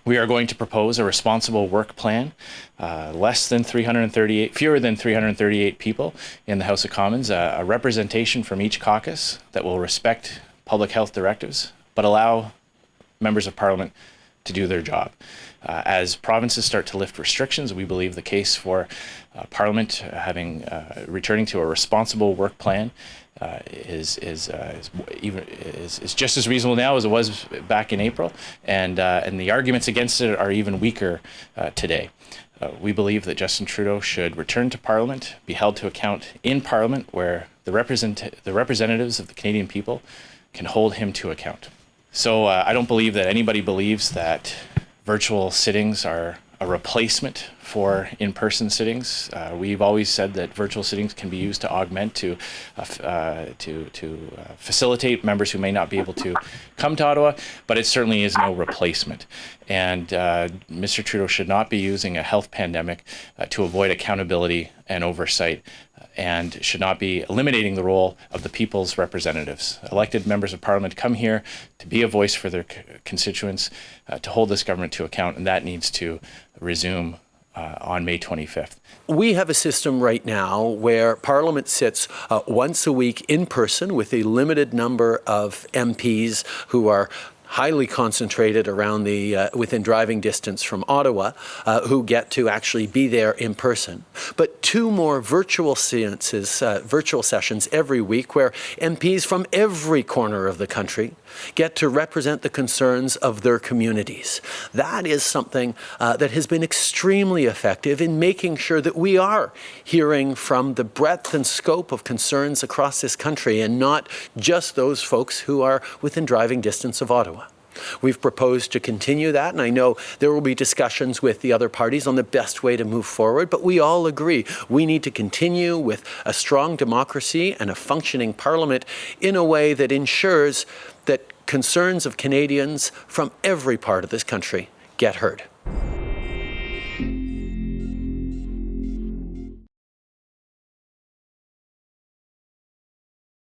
We are going to propose a responsible work plan, fewer than 338 people in the House of Commons, a representation from each caucus that will respect public health directives, but allow members of Parliament to do their job. As provinces start to lift restrictions, we believe the case for Parliament returning to a responsible work plan is just as reasonable now as it was back in April, and the arguments against it are even weaker today. We believe that Justin Trudeau should return to Parliament, be held to account in Parliament, where the representatives of the Canadian people can hold him to account. So I don't believe that anybody believes that virtual sittings are a replacement for in-person sittings. We've always said that virtual sittings can be used to augment, to facilitate members who may not be able to come to Ottawa, but it certainly is no replacement. And Mr. Trudeau should not be using a health pandemic to avoid accountability and oversight, and should not be eliminating the role of the people's representatives. Elected members of Parliament come here to be a voice for their constituents, to hold this government to account, and that needs to resume on May 25th. We have a system right now where Parliament sits once a week in person with a limited number of MPs who are highly concentrated around within driving distance from Ottawa, who get to actually be there in person. But 2 more virtual sessions every week where MPs from every corner of the country get to represent the concerns of their communities. That is something that has been extremely effective in making sure that we are hearing from the breadth and scope of concerns across this country, and not just those folks who are within driving distance of Ottawa. We've proposed to continue that, and I know there will be discussions with the other parties on the best way to move forward, but we all agree we need to continue with a strong democracy and a functioning Parliament in a way that ensures that concerns of Canadians from every part of this country get heard.